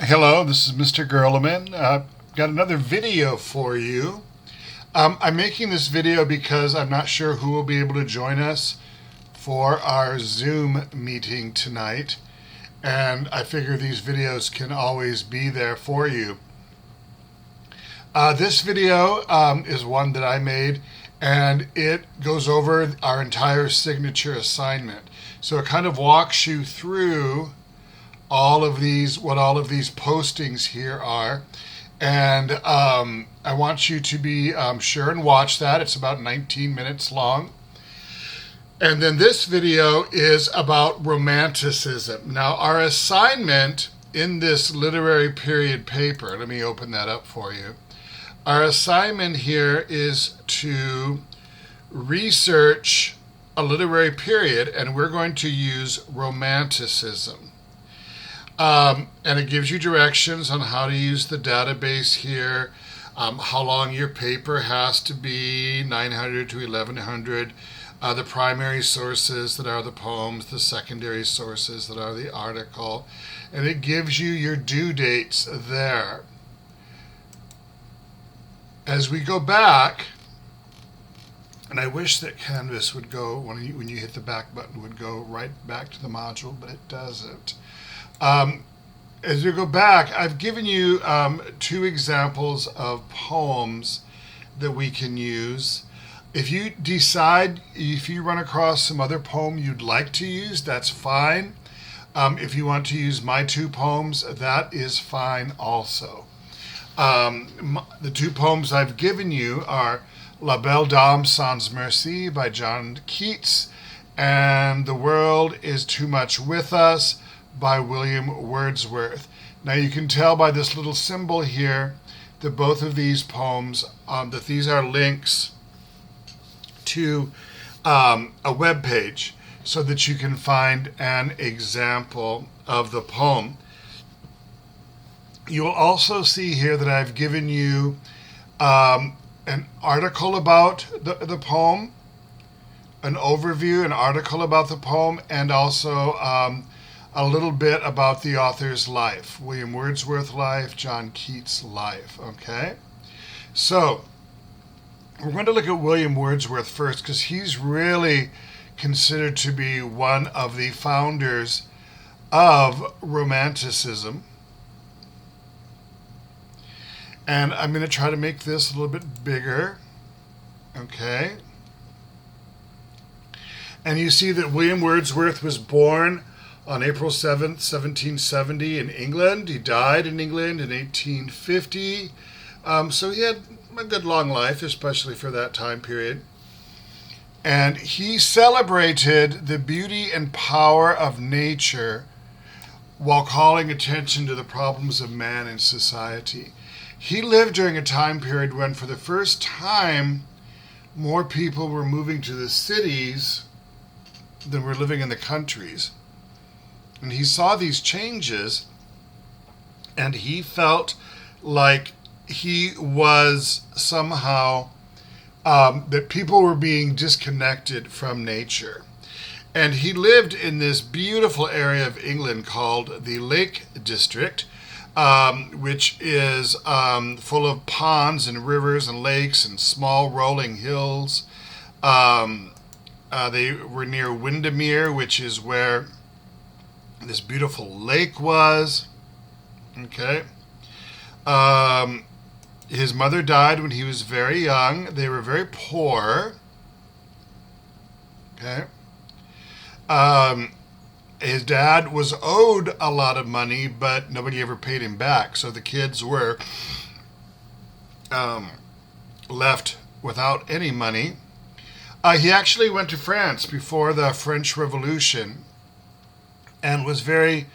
Hello, this is Mr. Gerleman. Got another video for you. I'm making this video because I'm not sure who will be able to join us for our Zoom meeting tonight. And I figure these videos can always be there for you. This video is one that I made, and it goes over our entire signature assignment. So it kind of walks you through what all of these postings here are. And I want you to be sure and watch that. It's about 19 minutes long. And then this video is about romanticism. Now, our assignment in this literary period paper, let me open that up for you. Our assignment here is to research a literary period, and we're going to use romanticism. And it gives you directions on how to use the database here, how long your paper has to be, 900 to 1100, the primary sources that are the poems, the secondary sources that are the article, and it gives you your due dates there. As we go back, and I wish that Canvas would go, when you hit the back button, would go right back to the module, but it doesn't. As we go back, I've given you two examples of poems that we can use. If you decide, if you run across some other poem you'd like to use, that's fine. If you want to use my two poems, that is fine also. The two poems I've given you are Belle Dames Sans Merci by Keats and The World is Too Much With Us by William Wordsworth. Now you can tell by this little symbol here that both of these poems, that these are links to a web page so that you can find an example of the poem. You'll also see here that I've given you an article about the poem, an overview, an article about the poem, and also a little bit about the author's life, William Wordsworth life, John Keats life, okay? So, we're going to look at William Wordsworth first because he's really considered to be one of the founders of Romanticism. And I'm going to try to make this a little bit bigger, okay? And you see that William Wordsworth was born on April 7th, 1770 in England. He died in England in 1850. So he had a good long life, especially for that time period. And he celebrated the beauty and power of nature while calling attention to the problems of man and society. He lived during a time period when, for the first time, more people were moving to the cities than were living in the countries. And he saw these changes, and he felt like he was somehow, that people were being disconnected from nature. And he lived in this beautiful area of England called the Lake District, which is full of ponds and rivers and lakes and small rolling hills. They were near Windermere, which is where this beautiful lake was. Okay. His mother died when he was very young. They were very poor. Okay. His dad was owed a lot of money, but nobody ever paid him back. So the kids were left without any money. He actually went to France before the French Revolution and was very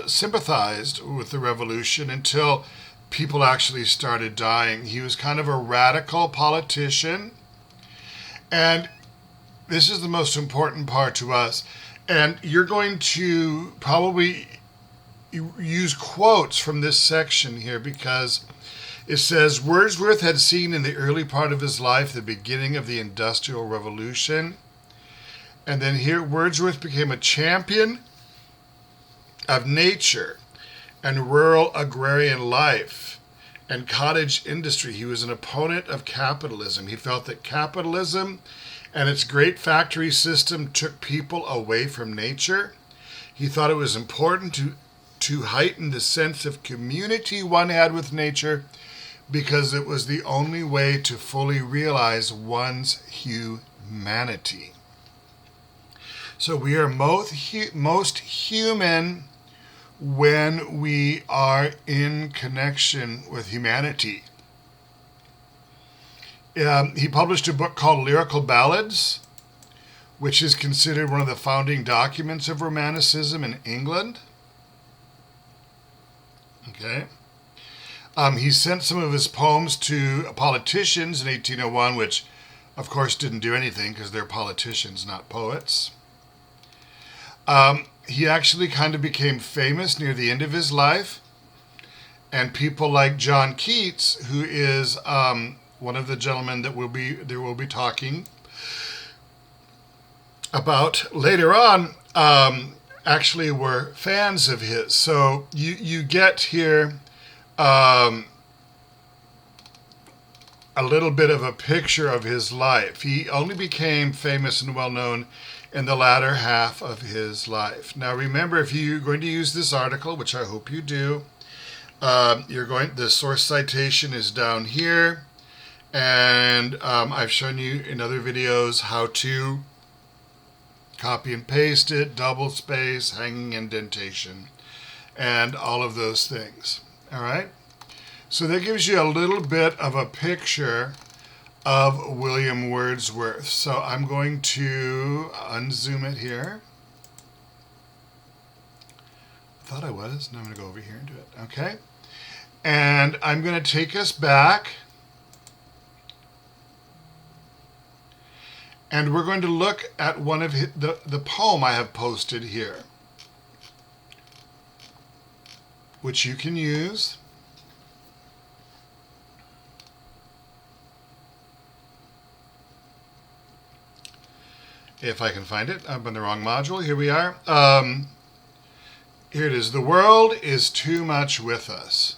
sympathized with the revolution until people actually started dying. He was kind of a radical politician, and this is the most important part to us. And you're going to probably use quotes from this section here because it says, Wordsworth had seen in the early part of his life the beginning of the Industrial Revolution. And then here, Wordsworth became a champion of nature and rural agrarian life and cottage industry. He was an opponent of capitalism. He felt that capitalism and its great factory system took people away from nature. He thought it was important to heighten the sense of community one had with nature because it was the only way to fully realize one's humanity. So we are most human when we are in connection with humanity. He published a book called Lyrical Ballads, which is considered one of the founding documents of Romanticism in England. Okay. He sent some of his poems to politicians in 1801, which, of course, didn't do anything because they're politicians, not poets. He actually kind of became famous near the end of his life, and people like John Keats, who is one of the gentlemen that we'll be talking about later on, actually were fans of his. So you get here a little bit of a picture of his life. He only became famous and well known in the latter half of his life. Now remember, if you're going to use this article, which I hope you do, the source citation is down here, and I've shown you in other videos how to copy and paste it, double space, hanging indentation, and all of those things. All right? So that gives you a little bit of a picture of William Wordsworth. So I'm going to unzoom it here. I thought I was. Now I'm going to go over here and do it. Okay? And I'm going to take us back, and we're going to look at one of the poem I have posted here, which you can use. If I can find it. I'm in the wrong module. Here we are. Here it is. The world is too much with us.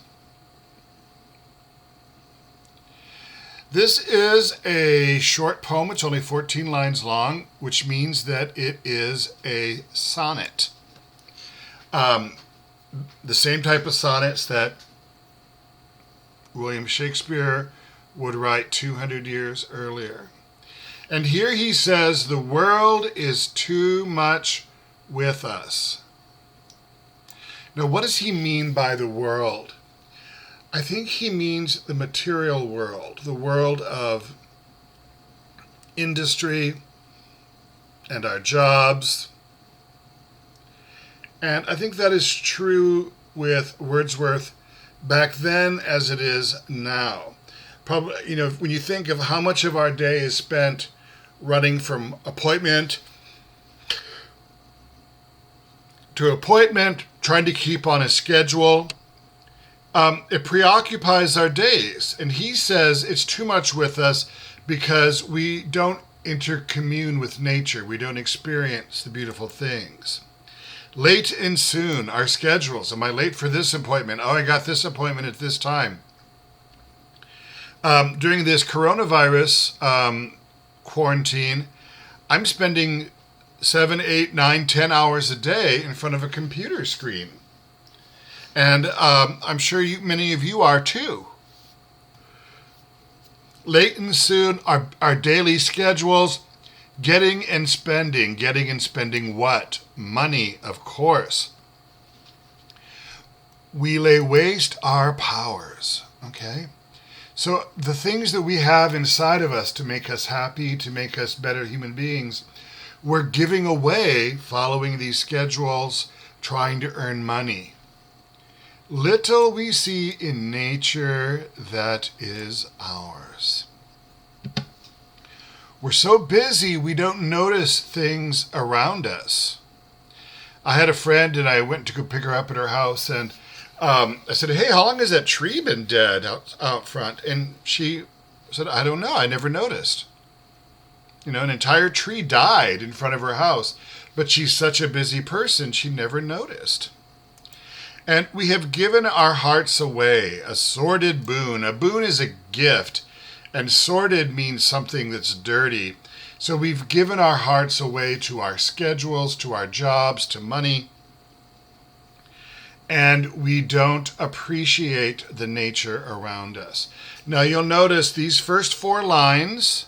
This is a short poem. It's only 14 lines long, which means that it is a sonnet. The same type of sonnets that William Shakespeare would write 200 years earlier. And here he says, the world is too much with us. Now, what does he mean by the world? I think he means the material world, the world of industry and our jobs. And I think that is true with Wordsworth back then as it is now. Probably, when you think of how much of our day is spent running from appointment to appointment, trying to keep on a schedule, it preoccupies our days. And he says it's too much with us because we don't intercommune with nature. We don't experience the beautiful things. Late and soon, our schedules. Am I late for this appointment? Oh, I got this appointment at this time. During this coronavirus quarantine, I'm spending 7, 8, 9, 10 hours a day in front of a computer screen. And I'm sure many of you are too. Late and soon, our daily schedules, getting and spending what? Money, of course. We lay waste our powers, okay? So the things that we have inside of us to make us happy, to make us better human beings, we're giving away following these schedules, trying to earn money. Little we see in nature that is ours. We're so busy we don't notice things around us. I had a friend and I went to go pick her up at her house, and I said, hey, how long has that tree been dead out front? And she said, I don't know. I never noticed. An entire tree died in front of her house, but she's such a busy person, she never noticed. And we have given our hearts away, a sordid boon. A boon is a gift, and sordid means something that's dirty. So we've given our hearts away to our schedules, to our jobs, to money, and we don't appreciate the nature around us. Now you'll notice these first 4 lines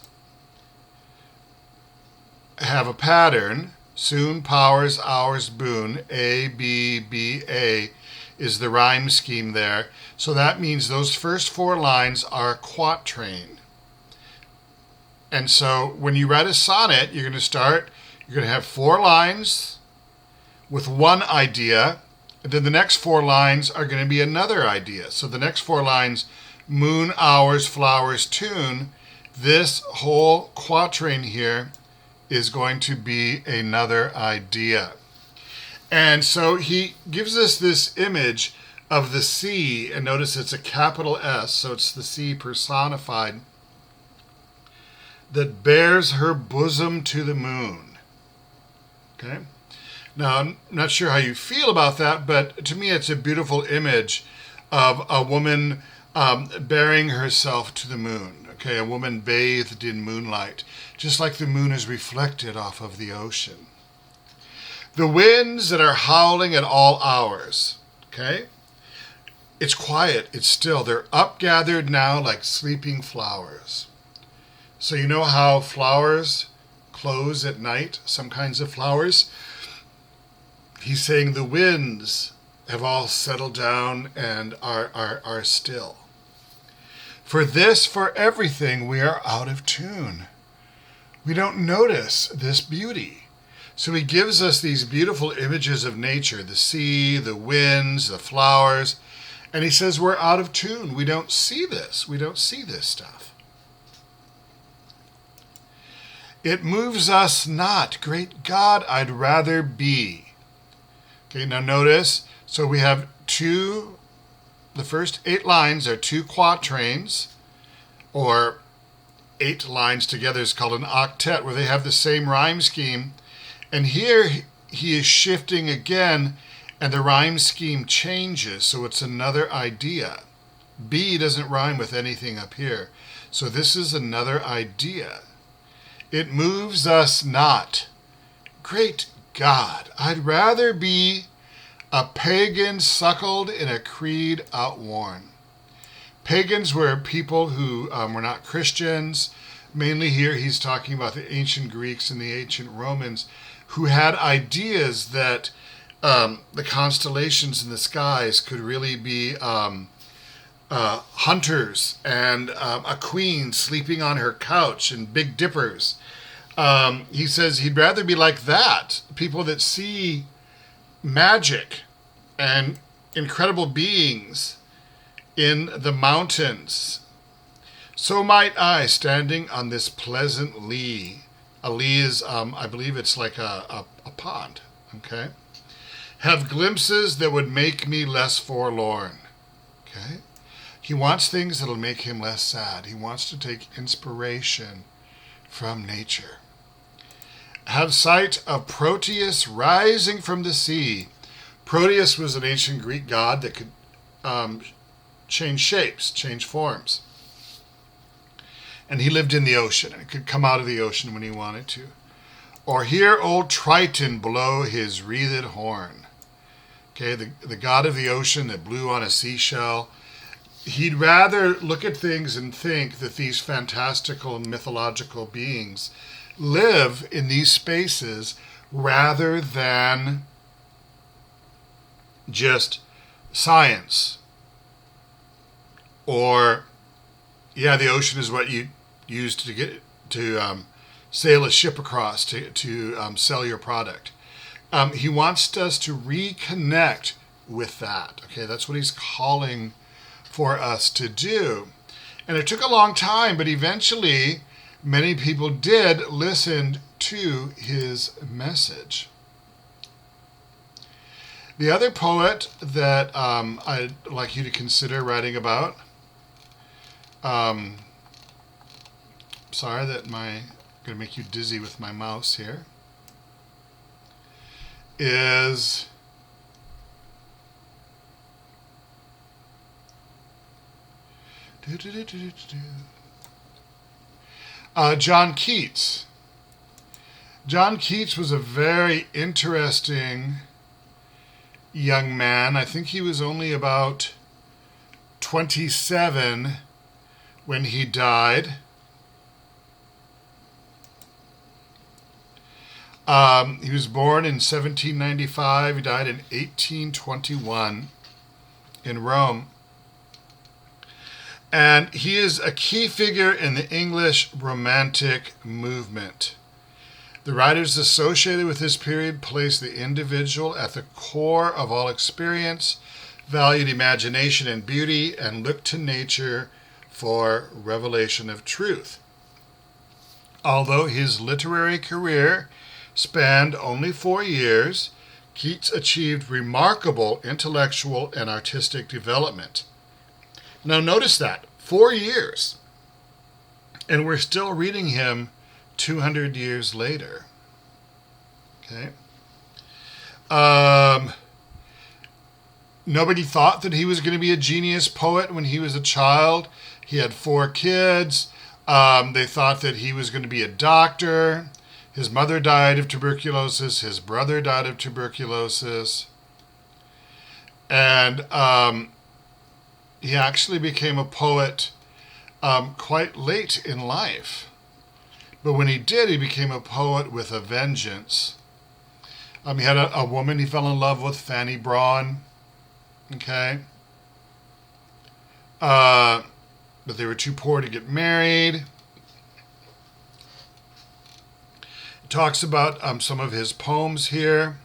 have a pattern. Soon, powers, hours, boon, A, B, B, A is the rhyme scheme there. So that means those first 4 lines are a quatrain. And so when you write a sonnet, you're going to have 4 lines with one idea, and then the next 4 lines are going to be another idea. So the next 4 lines, moon, hours, flowers, tune, this whole quatrain here is going to be another idea. And so he gives us this image of the sea, and notice it's a capital S, so it's the sea personified, that bears her bosom to the moon. Okay? Now, I'm not sure how you feel about that, but to me it's a beautiful image of a woman bearing herself to the moon. Okay, a woman bathed in moonlight, just like the moon is reflected off of the ocean. The winds that are howling at all hours. Okay? It's quiet, it's still. They're upgathered now like sleeping flowers. So you know how flowers close at night, some kinds of flowers? He's saying the winds have all settled down and are still. For this, for everything, we are out of tune. We don't notice this beauty. So he gives us these beautiful images of nature, the sea, the winds, the flowers, and he says we're out of tune. We don't see this. We don't see this stuff. It moves us not. Great God, I'd rather be. Okay, now notice, so we have the first 8 lines are 2 quatrains, or 8 lines together is called an octet, where they have the same rhyme scheme. And here he is shifting again, and the rhyme scheme changes, so it's another idea. B doesn't rhyme with anything up here, so this is another idea. It moves us not. Great God, I'd rather be a pagan suckled in a creed outworn. Pagans were people who were not Christians. Mainly here he's talking about the ancient Greeks and the ancient Romans, who had ideas that the constellations in the skies could really be hunters and a queen sleeping on her couch and big dippers. He says he'd rather be like that, people that see magic and incredible beings in the mountains. So might I, standing on this pleasant lea. A lea is, I believe it's like a pond, okay? Have glimpses that would make me less forlorn, okay? He wants things that'll make him less sad. He wants to take inspiration from nature. Have sight of Proteus rising from the sea. Proteus was an ancient Greek god that could change shapes, change forms. And he lived in the ocean and could come out of the ocean when he wanted to. Or hear old Triton blow his wreathed horn. Okay, the god of the ocean that blew on a seashell. He'd rather look at things and think that these fantastical and mythological beings live in these spaces rather than just science. Or, yeah, the ocean is what you use to get to sail a ship across to sell your product. He wants us to reconnect with that. Okay, that's what he's calling for us to do. And it took a long time, but eventually many people did listen to his message. The other poet that I'd like you to consider writing about, sorry that I'm going to make you dizzy with my mouse here, is John Keats. John Keats was a very interesting young man. I think he was only about 27 when he died. He was born in 1795. He died in 1821 in Rome. And he is a key figure in the English Romantic movement. The writers associated with this period placed the individual at the core of all experience, valued imagination and beauty, and looked to nature for revelation of truth. Although his literary career spanned only 4 years, Keats achieved remarkable intellectual and artistic development. Now notice that, 4 years, and we're still reading him 200 years later. Okay. Nobody thought that he was going to be a genius poet when he was a child. He had 4 kids. They thought that he was going to be a doctor. His mother died of tuberculosis. His brother died of tuberculosis. And he actually became a poet quite late in life. But when he did, he became a poet with a vengeance. He had a woman he fell in love with, Fanny Braun. Okay. But they were too poor to get married. It talks about some of his poems here.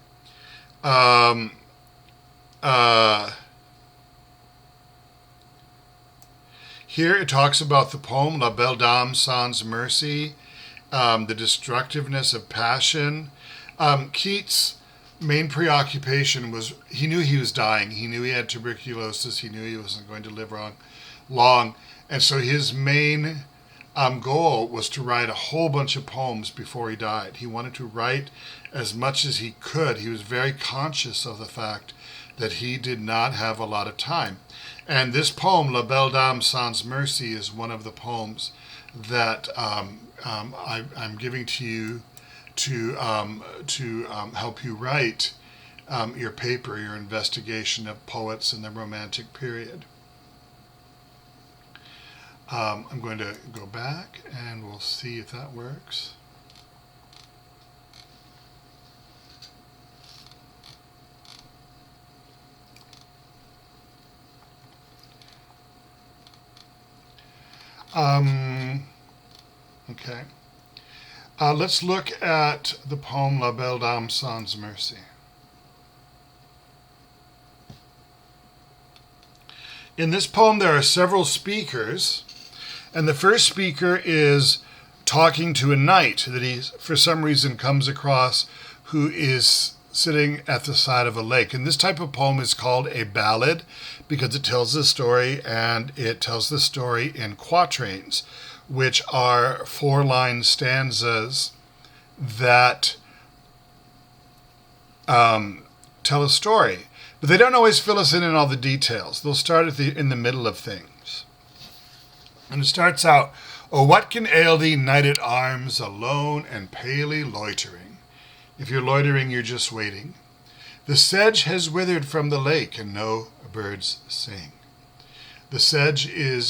Here it talks about the poem La Belle Dames Sans Merci, the destructiveness of passion. Keats' main preoccupation was he knew he was dying. He knew he had tuberculosis. He knew he wasn't going to live long. And so his main goal was to write a whole bunch of poems before he died. He wanted to write as much as he could. He was very conscious of the fact that he did not have a lot of time. And this poem, La Belle Dame Sans Merci, is one of the poems that I'm giving to you to help you write your paper, your investigation of poets in the Romantic period. I'm going to go back and we'll see if that works. Okay. Let's look at the poem La Belle Dame Sans Merci. In this poem, there are several speakers, and the first speaker is talking to a knight that he, for some reason, comes across who is sitting at the side of a lake. And this type of poem is called a ballad because it tells the story, and it tells the story in quatrains, which are 4-line stanzas that tell a story. But they don't always fill us in all the details. They'll start in the middle of things. And it starts out, "Oh, what can ail thee, knight at arms, alone and palely loitering?" If you're loitering, you're just waiting. "The sedge has withered from the lake, and no birds sing." The sedge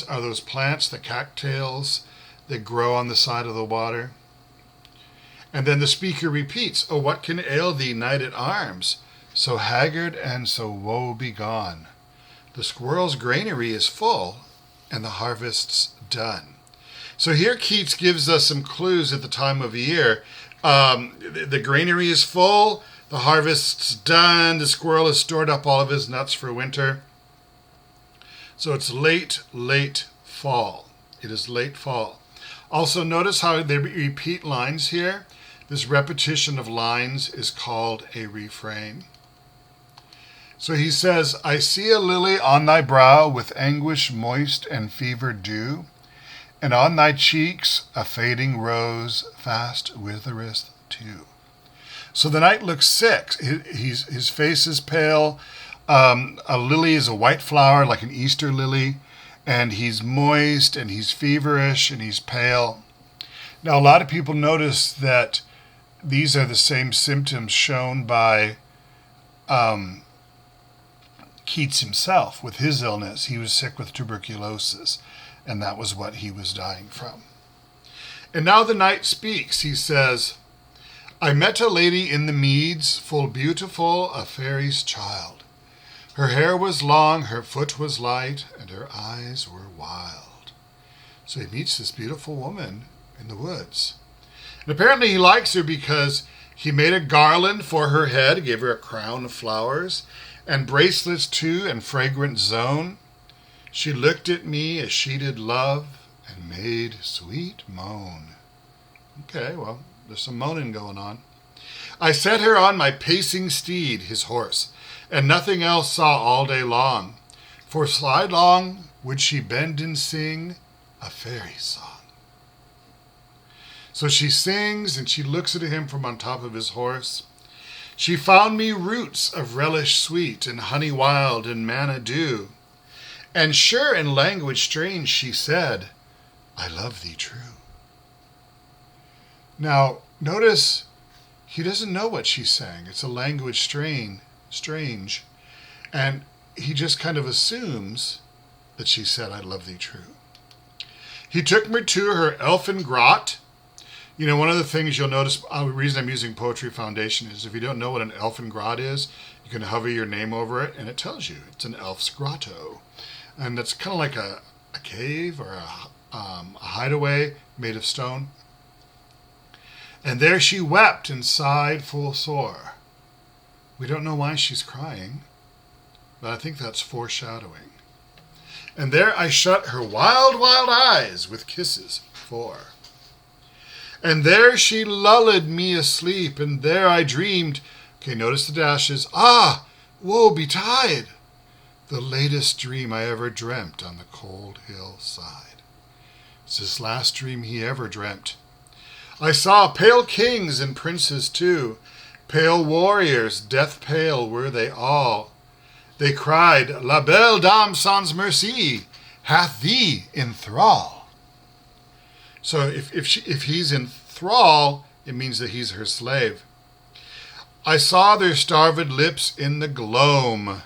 are those plants, the cattails, that grow on the side of the water. And then the speaker repeats, "Oh, what can ail thee, knight at arms, so haggard and so woe begone? The squirrel's granary is full, and the harvest's done." So here Keats gives us some clues at the time of year. The granary is full, the harvest's done, the squirrel has stored up all of his nuts for winter. So it's late fall. It is late fall. Also notice how they repeat lines here. This repetition of lines is called a refrain. So he says, "I see a lily on thy brow with anguish moist and fever dew, and on thy cheeks a fading rose fast withereth too." So the knight looks sick. His face is pale. A lily is a white flower like an Easter lily, and he's moist, and he's feverish, and he's pale. Now, a lot of people notice that these are the same symptoms shown by Keats himself with his illness. He was sick with tuberculosis, and that was what he was dying from. And now the knight speaks. He says, I met a lady in the meads, full beautiful, a fairy's child. Her hair was long, her foot was light, and her eyes were wild. So he meets this beautiful woman in the woods. And apparently he likes her because he made a garland for her head, gave her a crown of flowers, and bracelets too, and fragrant zone. She looked at me as she did love, and made sweet moan. Okay, well, there's some moaning going on. I set her on my pacing steed, his horse, and nothing else saw all day long. For sidelong would she bend and sing a fairy song. So she sings, and she looks at him from on top of his horse. She found me roots of relish sweet, and honey wild, and manna dew. And sure in language strange she said, I love thee true. Now, notice he doesn't know what she's saying. It's a language strange. And he just kind of assumes that she said, I love thee true. He took me to her elfin grot. You know, one of the things you'll notice, the reason I'm using Poetry Foundation is if you don't know what an elfin grot is, you can hover your name over it and it tells you it's an elf's grotto. And that's kind of like a cave or a hideaway made of stone. And there she wept and sighed full sore. We don't know why she's crying, but I think that's foreshadowing. And there I shut her wild, wild eyes with kisses four. And there she lulled me asleep, and there I dreamed, okay, notice the dashes, woe betide, the latest dream I ever dreamt on the cold hillside. It's this last dream he ever dreamt. I saw pale kings and princes too, pale warriors, death pale were they all. They cried, La Belle Dames Sans Merci hath thee in thrall. So if he's in thrall, it means that he's her slave. I saw their starved lips in the gloam,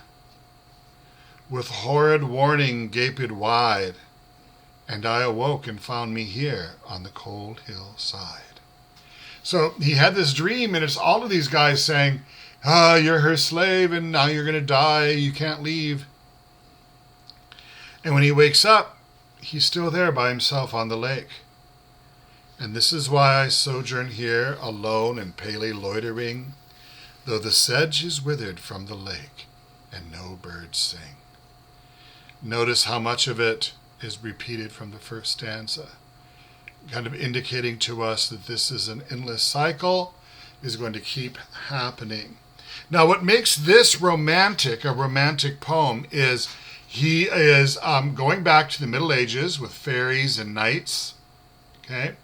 with horrid warning gaped wide, and I awoke and found me here on the cold hillside. So he had this dream, and it's all of these guys saying, you're her slave, and now you're going to die, you can't leave. And when he wakes up, he's still there by himself on the lake. And this is why I sojourn here, alone and palely loitering, though the sedge is withered from the lake, and no birds sing. Notice how much of it is repeated from the first stanza, kind of indicating to us that this is an endless cycle, is going to keep happening. Now, what makes this romantic, a romantic poem, is he is going back to the Middle Ages with fairies and knights, okay?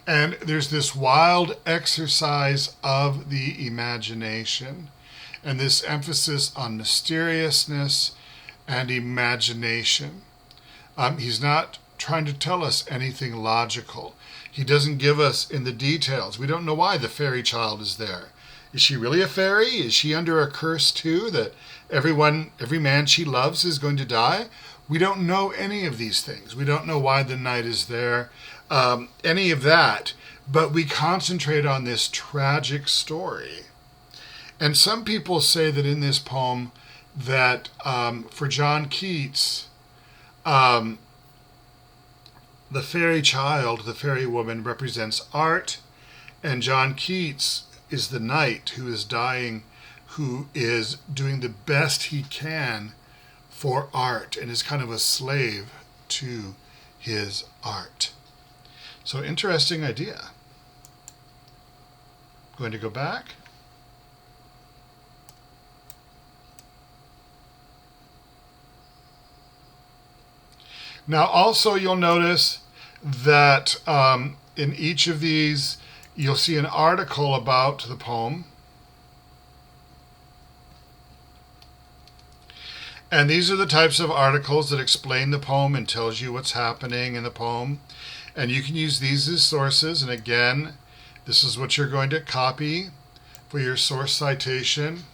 And there's this wild exercise of the imagination and this emphasis on mysteriousness and imagination. He's not trying to tell us anything logical. He doesn't give us in the details. We don't know why the fairy child is there. Is she really a fairy? Is she under a curse too, that every man she loves is going to die? We don't know any of these things. We don't know why the knight is there, any of that. But we concentrate on this tragic story. And some people say that in this poem that for John Keats, the fairy child, the fairy woman, represents art, and John Keats is the knight who is dying, who is doing the best he can for art and is kind of a slave to his art. So interesting idea. Going to go back. Now also you'll notice that in each of these you'll see an article about the poem. And these are the types of articles that explain the poem and tells you what's happening in the poem. And you can use these as sources. And again, this is what you're going to copy for your source citation.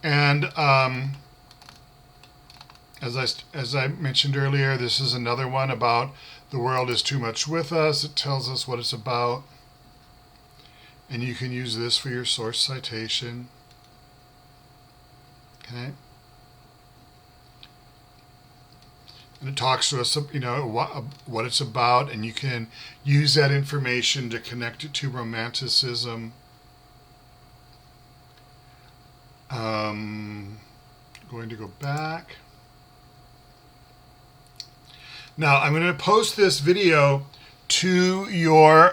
And as I mentioned earlier, this is another one about the world is too much with us. It tells us what it's about. And you can use this for your source citation. Okay. And it talks to us, what it's about, and you can use that information to connect it to Romanticism. Going to go back. Now I'm going to post this video to your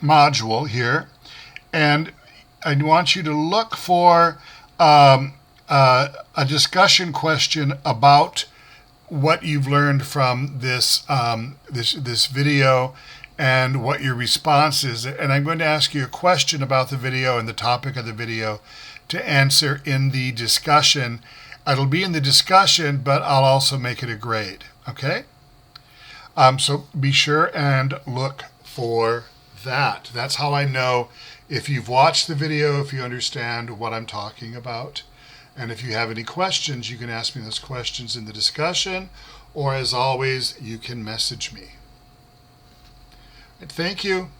module here, and I want you to look for a discussion question about what you've learned from this this video and what your response is. And I'm going to ask you a question about the video and the topic of the video to answer in the discussion. It'll be in the discussion, but I'll also make it a grade. Okay? So be sure and look for that. That's how I know if you've watched the video, if you understand what I'm talking about. And if you have any questions, you can ask me those questions in the discussion, or as always, you can message me. Thank you.